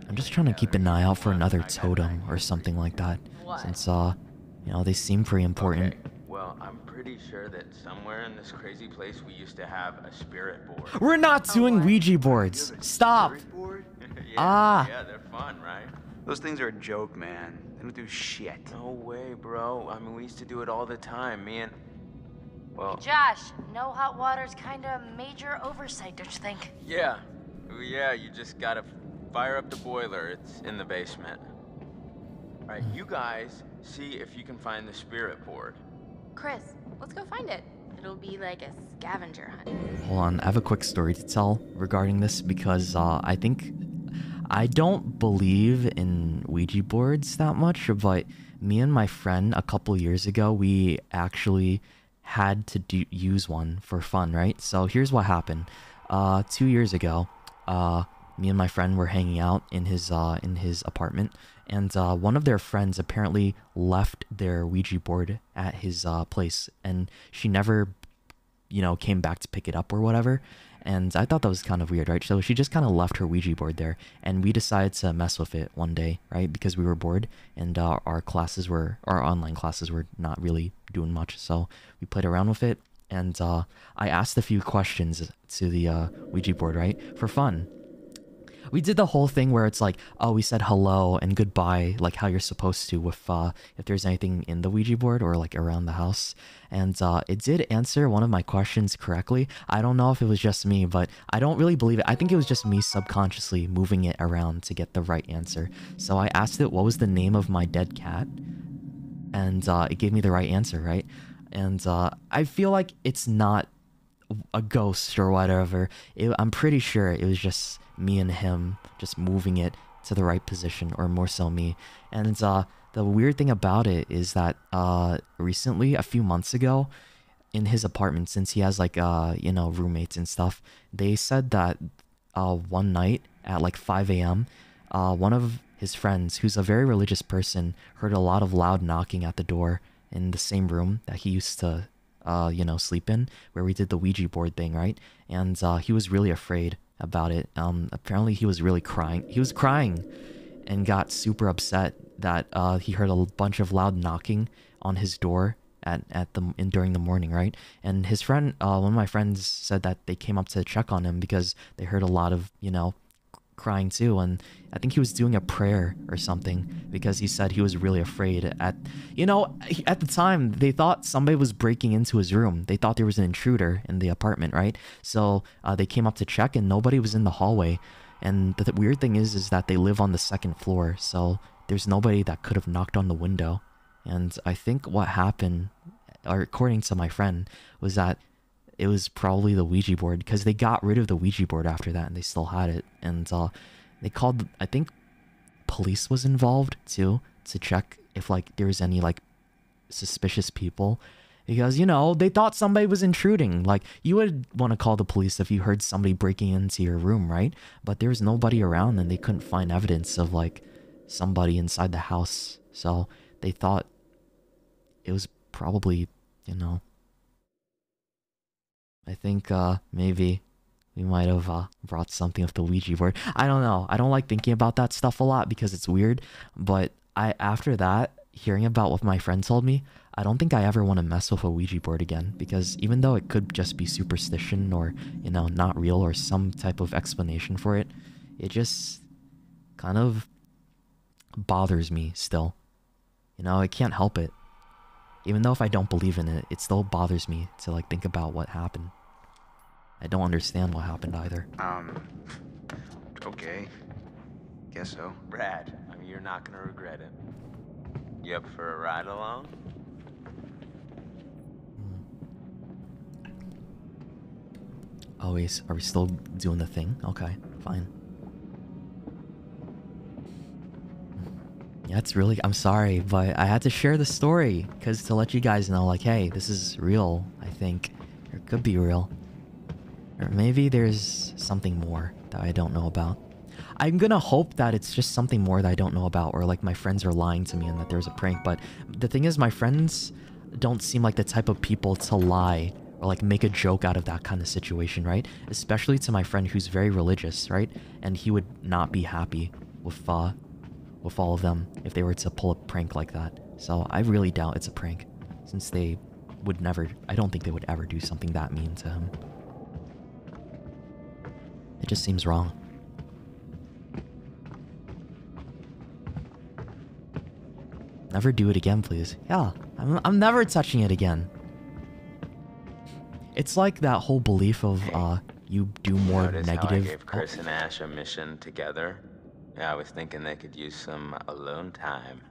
I'm just trying to keep an eye out for another totem or something like that, since you know, they seem pretty important. Okay. Well, I'm pretty sure that somewhere in this crazy place we used to have a spirit board. We're not doing Ouija boards. Stop. Yeah, they're fun, right? Those things are a joke, man. They don't do shit. No way, bro. I mean, we used to do it all the time, me and... Well... Josh, no hot water's kinda major oversight, don't you think? Yeah. Yeah, you just gotta fire up the boiler. It's in the basement. Alright, you guys see if you can find the spirit board. Chris, let's go find it. It'll be like a scavenger hunt. Hold on, I have a quick story to tell regarding this because I don't believe in Ouija boards that much, but me and my friend a couple years ago, we actually had to use one for fun, right? So here's what happened. 2 years ago, me and my friend were hanging out in his apartment, and one of their friends apparently left their Ouija board at his place, and she never, you know, came back to pick it up or whatever. And I thought that was kind of weird, right? So she just kind of left her Ouija board there, and we decided to mess with it one day, right? Because we were bored, and our online classes were not really doing much, so we played around with it. And I asked a few questions to the Ouija board, right? For fun. We did the whole thing where it's like, oh, we said hello and goodbye, like how you're supposed to with if there's anything in the Ouija board or like around the house. And it did answer one of my questions correctly. I don't know if it was just me, but I don't really believe it. I think it was just me subconsciously moving it around to get the right answer. So I asked it what was the name of my dead cat, and it gave me the right answer, right? And I feel like it's not a ghost or whatever. I'm pretty sure it was just me and him just moving it to the right position, or more so me. And the weird thing about it is that recently, a few months ago, in his apartment, since he has like you know, roommates and stuff, they said that one night at like 5 a.m. One of his friends, who's a very religious person, heard a lot of loud knocking at the door in the same room that he used to you know, sleep in, where we did the Ouija board thing, right? And he was really afraid about it. Apparently he was really crying. He was crying and got super upset that he heard a bunch of loud knocking on his door during the morning, right? And his friend, one of my friends, said that they came up to check on him because they heard a lot of, you know, crying too. And I think he was doing a prayer or something, because he said he was really afraid. At the time they thought somebody was breaking into his room. They thought there was an intruder in the apartment, right? So they came up to check, and nobody was in the hallway. And the weird thing is that they live on the second floor, so there's nobody that could have knocked on the window. And I think what happened, or according to my friend, was that it was probably the Ouija board, because they got rid of the Ouija board after that, and they still had it. And they called, I think police was involved too, to check if like there was any like suspicious people, because, you know, they thought somebody was intruding. Like, you would want to call the police if you heard somebody breaking into your room, right? But there was nobody around, and they couldn't find evidence of like somebody inside the house, so they thought it was probably, you know, I think maybe we might have brought something with the Ouija board. I don't know. I don't like thinking about that stuff a lot because it's weird. But after that, hearing about what my friend told me, I don't think I ever want to mess with a Ouija board again. Because even though it could just be superstition or, you know, not real or some type of explanation for it, it just kind of bothers me still. You know, I can't help it. Even though if I don't believe in it, it still bothers me to like think about what happened. I don't understand what happened either. Okay. Guess so. Brad, I mean, you're not gonna regret it. You up for a ride along? Oh, are we still doing the thing? Okay, fine. Yeah, it's really, I'm sorry, but I had to share the story, because to let you guys know, like, hey, this is real, I think. Or it could be real. Or maybe there's something more that I don't know about. I'm gonna hope that it's just something more that I don't know about, or like my friends are lying to me and that there's a prank. But the thing is, my friends don't seem like the type of people to lie or like make a joke out of that kind of situation, right? Especially to my friend who's very religious, right? And he would not be happy with all of them if they were to pull a prank like that. So I really doubt it's a prank, since they would never, I don't think they would ever do something that mean to him. It just seems wrong. Never do it again, please. Yeah, I'm never touching it again. It's like that whole belief of you do more negative. How I gave Chris and Ash a mission together. Yeah, I was thinking they could use some alone time.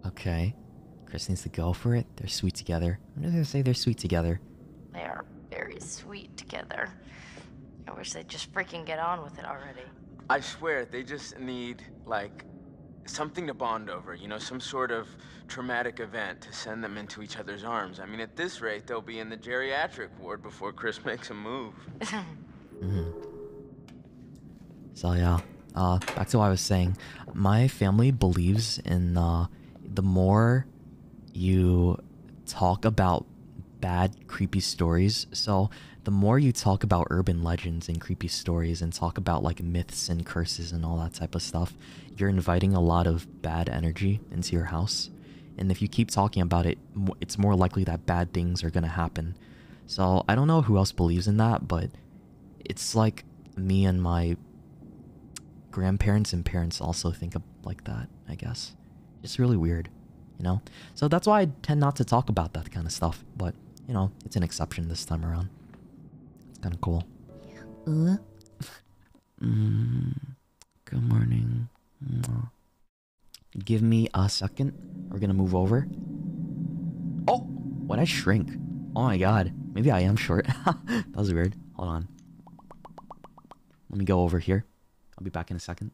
Okay, Chris needs to go for it. They're sweet together. I'm just gonna say they're sweet together. They are very sweet together. I wish they'd just freaking get on with it already. I swear, they just need, like, something to bond over, you know, some sort of traumatic event to send them into each other's arms. I mean, at this rate, they'll be in the geriatric ward before Chris makes a move. So yeah, back to what I was saying. My family believes in the more you talk about bad, creepy stories, so the more you talk about urban legends and creepy stories and talk about like myths and curses and all that type of stuff, you're inviting a lot of bad energy into your house. And if you keep talking about it, it's more likely that bad things are gonna happen. So I don't know who else believes in that, but it's like me and my grandparents and parents also think of like that, I guess. It's really weird, you know? So that's why I tend not to talk about that kind of stuff, but, you know, it's an exception this time around. It's kind of cool. Good morning. Give me a second. We're gonna move over. Oh! Why'd I shrink? Oh my god. Maybe I am short. That was weird. Hold on. Let me go over here. I'll be back in a second.